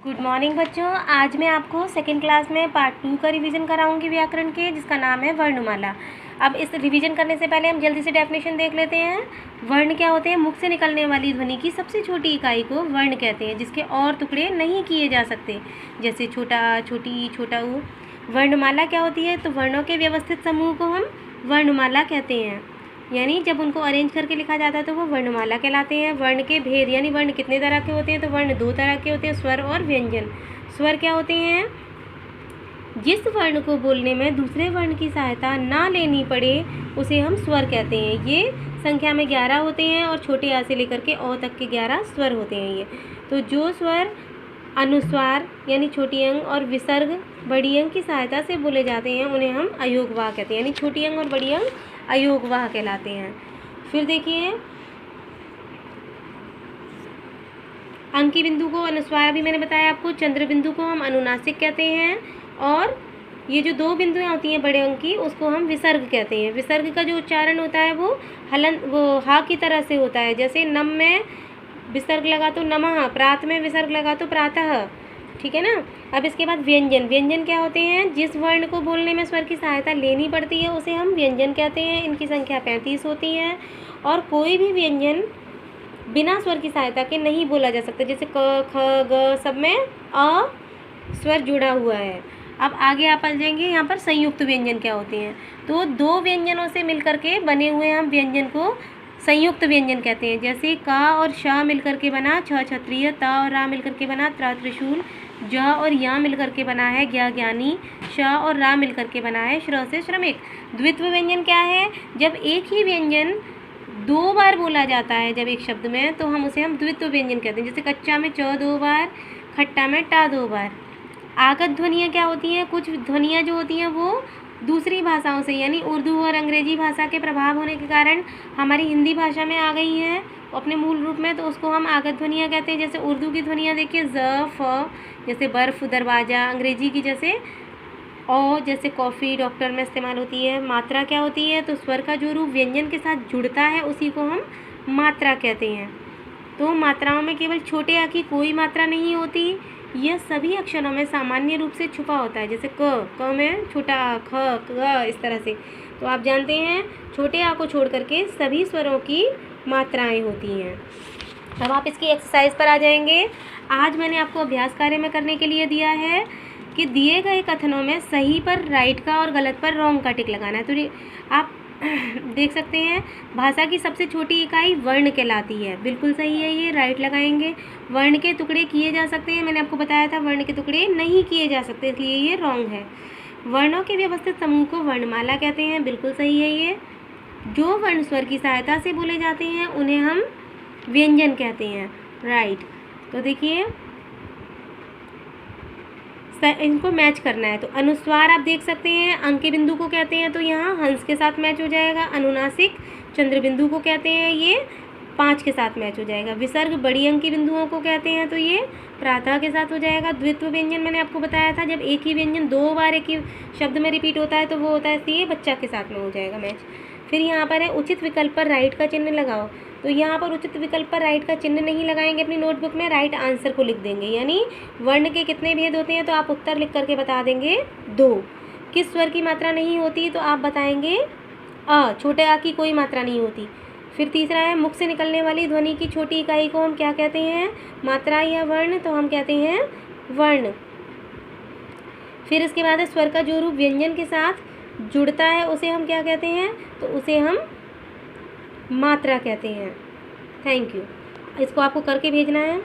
Good morning बच्चों। आज मैं आपको सेकेंड क्लास में पार्ट 2 का रिवीजन कराऊंगी व्याकरण के, जिसका नाम है वर्णमाला। अब इस रिवीजन करने से पहले हम जल्दी से डेफिनेशन देख लेते हैं। वर्ण क्या होते हैं? मुख से निकलने वाली ध्वनि की सबसे छोटी इकाई को वर्ण कहते हैं, जिसके और टुकड़े नहीं किए जा सकते, जैसे छोटा, छोटी, छोटा ऊ। वर्णमाला क्या होती है? तो वर्णों के व्यवस्थित समूह को हम वर्णमाला कहते हैं, यानी जब उनको अरेंज करके लिखा जाता है तो वो वर्णमाला कहलाते हैं। वर्ण के भेद, यानी वर्ण कितने तरह के होते हैं? तो वर्ण 2 तरह के होते हैं, स्वर और व्यंजन। स्वर क्या होते हैं? जिस वर्ण को बोलने में दूसरे वर्ण की सहायता ना लेनी पड़े उसे हम स्वर कहते हैं। ये संख्या में 11 होते हैं और छोटे आ से लेकर के ओ तक के 11 स्वर होते हैं ये। तो जो स्वर अनुस्वार यानी छोटी अंग और विसर्ग बड़ी अंग की सहायता से बोले जाते हैं उन्हें हम अयोगवाह कहते हैं, यानी छोटी अंग और बड़ी अंग अयोगवाह कहलाते हैं। फिर देखिए, अंक की बिंदु को अनुस्वार अभी मैंने बताया आपको, चंद्र बिंदु को हम अनुनासिक कहते हैं, और ये जो 2 बिंदुएं होती हैं बड़े अंक की उसको हम विसर्ग कहते हैं। विसर्ग का जो उच्चारण होता है वो हा की तरह से होता है। जैसे नम में विसर्ग लगा तो नमः, प्रात में विसर्ग लगा तो प्रातः, ठीक है ना। अब इसके बाद व्यंजन। व्यंजन क्या होते हैं? जिस वर्ण को बोलने में स्वर की सहायता लेनी पड़ती है उसे हम व्यंजन कहते हैं। इनकी संख्या 35 होती है और कोई भी व्यंजन बिना स्वर की सहायता के नहीं बोला जा सकता। जैसे क, ख, ग सब में अ स्वर जुड़ा हुआ है। अब आगे आप आ जाएंगे, यहाँ पर संयुक्त व्यंजन क्या होते हैं? तो 2 व्यंजनों से मिलकर के बने हुए हम व्यंजन को संयुक्त व्यंजन कहते हैं। जैसे का और श मिलकर के बना छ क्षत्रिय, ता और रा मिलकर के बना त्रा त्रिशूल, ज और या मिलकर के बना है ज्ञा ज्ञानी, श और रा मिलकर के बना है श्र से श्रमिक। द्वित्व व्यंजन क्या है? जब एक ही व्यंजन 2 बार बोला जाता है जब एक शब्द में, तो हम उसे हम द्वित्व व्यंजन कहते हैं। जैसे कच्चा में च 2 बार, खट्टा में टा 2 बार। आगत ध्वनियाँ क्या होती हैं? कुछ ध्वनियाँ जो होती हैं वो दूसरी भाषाओं से, यानी उर्दू और अंग्रेजी भाषा के प्रभाव होने के कारण हमारी हिंदी भाषा में आ गई हैं अपने मूल रूप में, तो उसको हम आगत ध्वनियाँ कहते हैं। जैसे उर्दू की ध्वनियाँ देखिए, ज़, फ जैसे बर्फ़, दरवाज़ा। अंग्रेजी की जैसे ओ जैसे कॉफ़ी, डॉक्टर में इस्तेमाल होती है। मात्रा क्या होती है? तो स्वर का जो रूप व्यंजन के साथ जुड़ता है उसी को हम मात्रा कहते हैं। तो मात्राओं में केवल छोटे आ की कोई मात्रा नहीं होती, यह सभी अक्षरों में सामान्य रूप से छुपा होता है। जैसे क में छोटा आ, ख, ग, इस तरह से। तो आप जानते हैं छोटे आ को छोड़ करके सभी स्वरों की मात्राएं होती हैं। अब आप इसकी एक्सरसाइज पर आ जाएंगे। आज मैंने आपको अभ्यास कार्य में करने के लिए दिया है कि दिए गए कथनों में सही पर राइट का और गलत पर रॉन्ग का टिक लगाना है। तो आप देख सकते हैं, भाषा की सबसे छोटी इकाई वर्ण कहलाती है। बिल्कुल सही है, ये राइट लगाएंगे। वर्ण के टुकड़े किए जा सकते हैं, मैंने आपको बताया था वर्ण के टुकड़े नहीं किए जा सकते, इसलिए ये रॉन्ग है। वर्णों के व्यवस्थित समूह को वर्णमाला कहते हैं। बिल्कुल सही है ये। जो वर्ण स्वर की सहायता से बोले जाते हैं उन्हें हम व्यंजन कहते हैं। राइट। तो देखिए, इनको मैच करना है। तो अनुस्वार आप देख सकते हैं, अंक के बिंदु को कहते हैं, तो यहाँ हंस के साथ मैच हो जाएगा। अनुनासिक चंद्र बिंदु को कहते हैं, ये 5 के साथ मैच हो जाएगा। विसर्ग बड़ी अंक की बिंदुओं को कहते हैं, तो ये प्रातः के साथ हो जाएगा। द्वित्व व्यंजन मैंने आपको बताया था, जब एक ही व्यंजन 2 बार एक ही शब्द में रिपीट होता है तो वो होता है, इसलिए बच्चा के साथ में हो जाएगा मैच। फिर यहाँ पर है उचित विकल्प पर राइट का चिन्ह लगाओ। तो यहाँ पर उचित विकल्प पर राइट का चिन्ह नहीं लगाएंगे, अपनी नोटबुक में राइट आंसर को लिख देंगे। यानी वर्ण के कितने भेद होते हैं तो आप उत्तर लिख करके बता देंगे 2। किस स्वर की मात्रा नहीं होती तो आप बताएंगे अ, छोटे आ की कोई मात्रा नहीं होती। फिर तीसरा है, मुख से निकलने वाली ध्वनि की छोटी इकाई को हम क्या कहते हैं? मात्रा या वर्ण, तो हम कहते हैं वर्ण। फिर इसके बाद है, स्वर का जो रूप व्यंजन के साथ जुड़ता है उसे हम क्या कहते हैं? तो उसे हम मात्रा कहते हैं। Thank you. इसको आपको करके भेजना है।